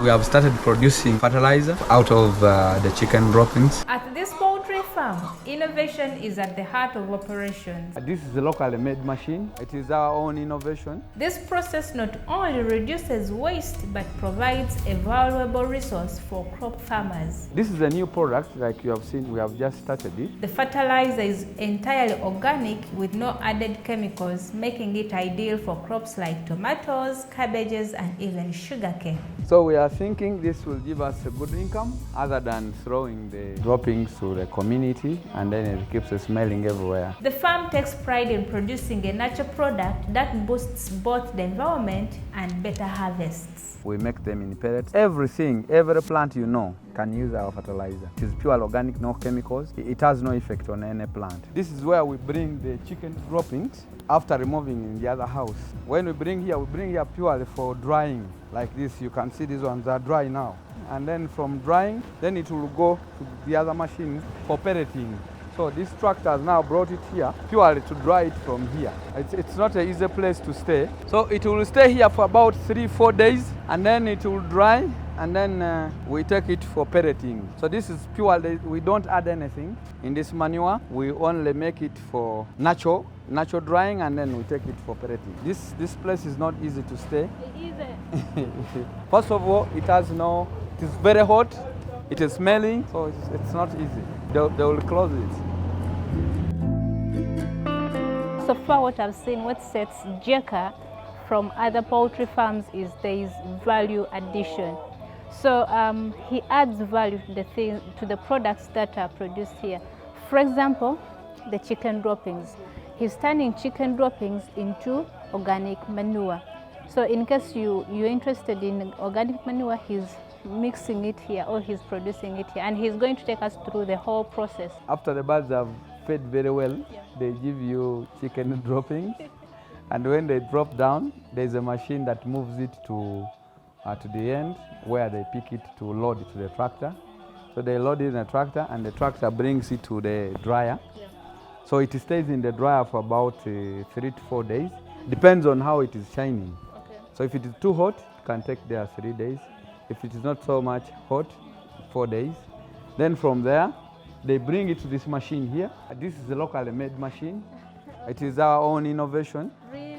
We have started producing fertilizer out of the chicken droppings. At this poultry farm, innovation is at the heart of operations. This is a locally made machine. It is our own innovation. This process not only reduces waste but provides a valuable resource for crop farmers. This is a new product, like you have seen, we have just started it. The fertilizer is entirely organic with no added chemicals, making it ideal for crops like tomatoes, cabbages, and even sugarcane. So we are thinking this will give us a good income other than throwing the droppings to the community and then it keeps smelling everywhere. The farm takes pride in producing a natural product that boosts both the environment and better harvests. We make them in pellets. Everything, every plant you know can use our fertilizer. It is pure organic, no chemicals. It has no effect on any plant. This is where we bring the chicken droppings after removing in the other house. When we bring here purely for drying. Like this, you can see these ones are dry now. And then from drying, then it will go to the other machine for pelleting. So this tractor has now brought it here purely to dry it from here. It's not an easy place to stay. So it will stay here for about 3-4 days and then it will dry and then we take it for pelleting. So this is purely, we don't add anything in this manure. We only make it for natural drying and then we take it for pelleting. This place is not easy to stay. It isn't. First of all, it is very hot, it is smelling, so it's not easy. They will close it. So far what I've seen, what sets Jeka from other poultry farms is there is value addition. So he adds value to the products that are produced here. For example, the chicken droppings. He's turning chicken droppings into organic manure. So in case you're interested in organic manure, he's mixing it here or he's producing it here and he's going to take us through the whole process. After the birds have fed very well, they give you chicken droppings and when they drop down, there's a machine that moves it to the end where they pick it to load it to the tractor. So they load it in the tractor and the tractor brings it to the dryer. Yeah. So it stays in the dryer for about 3 to 4 days. Depends on how it is shining. Okay. So if it is too hot, it can take there 3 days. If it is not so much hot, 4 days. Then from there, they bring it to this machine here. This is a locally made machine. It is our own innovation. Really?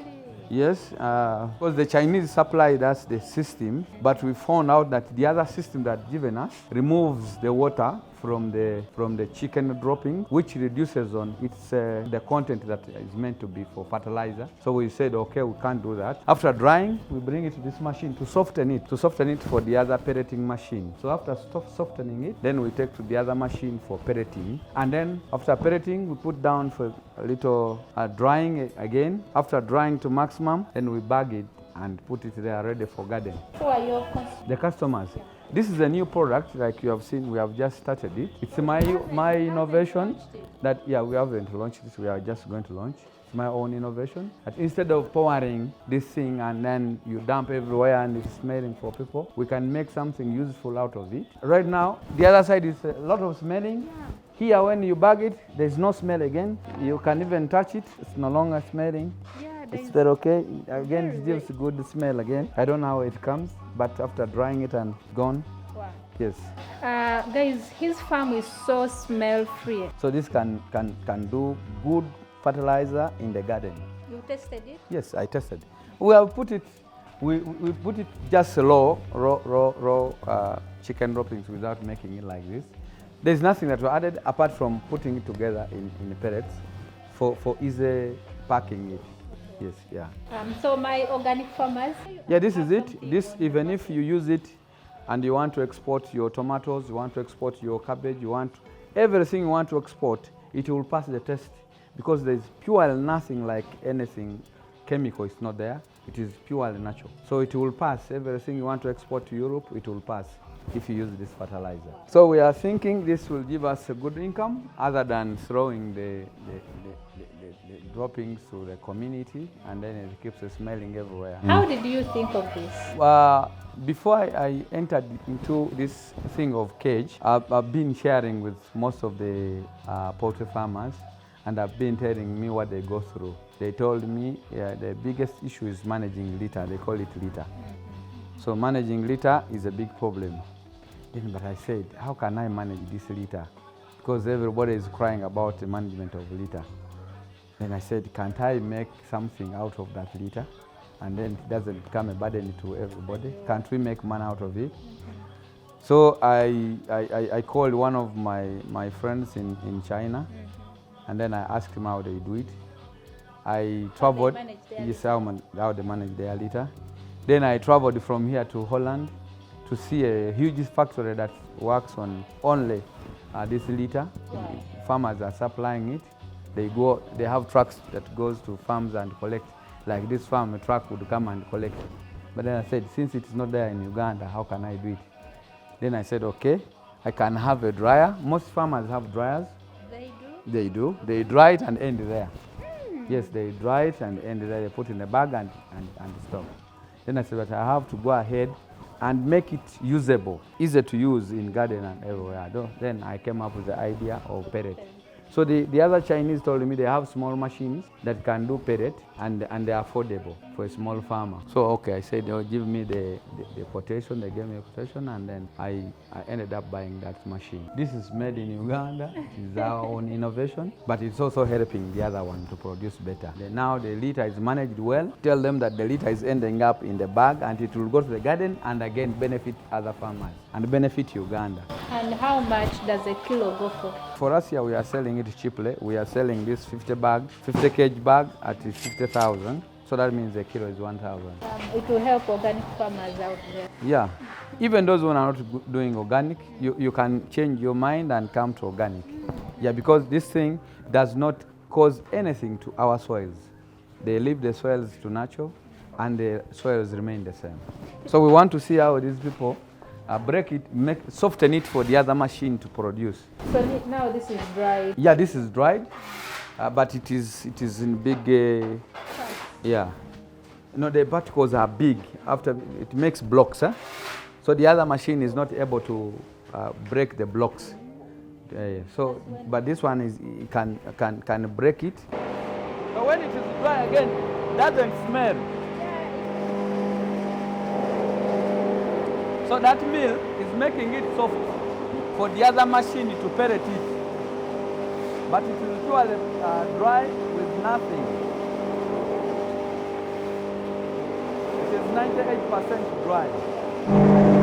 Yes, because the Chinese supplied us the system, but we found out that the other system that given us removes the water from the chicken dropping, which reduces on its the content that is meant to be for fertilizer. So we said, okay, we can't do that. After drying, we bring it to this machine to soften it for the other pelleting machine. So after softening it, then we take to the other machine for pelleting. And then after pelleting, we put down for a little drying again. After drying to maximum, then we bag it and put it there ready for garden. Who are your customers? The customers. This is a new product, like you have seen, we have just started it. It's my innovation that, we haven't launched it, we are just going to launch. It's my own innovation. That instead of pouring this thing and then you dump everywhere and it's smelling for people, we can make something useful out of it. Right now, the other side is a lot of smelling. Here, when you bag it, there's no smell again. You can even touch it, it's no longer smelling. It's very okay. Again, it gives a good smell again. I don't know how it comes, but after drying it and gone. Wow. Yes. Guys, his farm is so smell-free. So this can do good fertilizer in the garden. You tested it? Yes, I tested. We have put it. We put it just raw chicken droppings without making it like this. There's nothing that we added apart from putting it together in pellets for easy packing it. Yes, yeah. So my organic farmers? Yeah, this is it. This, even if you use it and you want to export your tomatoes, you want to export your cabbage, everything you want to export, it will pass the test because there is purely nothing like anything chemical, it's not there. It is purely natural. So it will pass. Everything you want to export to Europe, it will pass if you use this fertilizer. So we are thinking this will give us a good income other than throwing the droppings to the community and then it keeps smelling everywhere. How did you think of this? Before I entered into this thing of cage, I've been sharing with most of the poultry farmers and have been telling me what they go through. They told me the biggest issue is managing litter. They call it litter. So managing litter is a big problem. Then, but I said, how can I manage this litter? Because everybody is crying about the management of litter. Then I said, can't I make something out of that litter? And then it doesn't become a burden to everybody. Can't we make money out of it? So I called one of my friends in China, and then I asked him how they do it. I traveled, how they manage their litter. Then I traveled from here to Holland to see a huge factory that works on only this litter. Farmers are supplying it. They have trucks that goes to farms and collect. Like this farm, a truck would come and collect. But then I said, since it's not there in Uganda, how can I do it? Then I said, okay, I can have a dryer. Most farmers have dryers. They do? They do. They dry it and end there. Yes, they dry it and end there. They put in a bag and stop. Then I said, but I have to go ahead and make it usable, easy to use in garden and everywhere. Then I came up with the idea of pellet. So the other Chinese told me they have small machines that can do pellet and they're affordable for a small farmer. So okay, I said they'll give me the quotation. They gave me a quotation, and then I ended up buying that machine. This is made in Uganda. It is our own innovation, but it's also helping the other one to produce better. Now the litter is managed well. Tell them that the litter is ending up in the bag and it will go to the garden and again benefit other farmers and benefit Uganda. And how much does a kilo go for? For us here, we are selling it cheaply. We are selling this 50 kg bag at 50,000. So that means a kilo is 1,000. It will help organic farmers out there. Yeah. Even those who are not doing organic, you can change your mind and come to organic. Yeah, because this thing does not cause anything to our soils. They leave the soils to nature and the soils remain the same. So we want to see how these people break it, soften it for the other machine to produce. So now this is dried? Yeah, this is dried, but it is in big, yeah. No, the particles are big. After it makes blocks, so the other machine is not able to break the blocks. So, but this one can break it. But when it is dry again, it doesn't smell. So that mill is making it soft for the other machine to pellet it. But it is purely dry with nothing. It is 98% dry.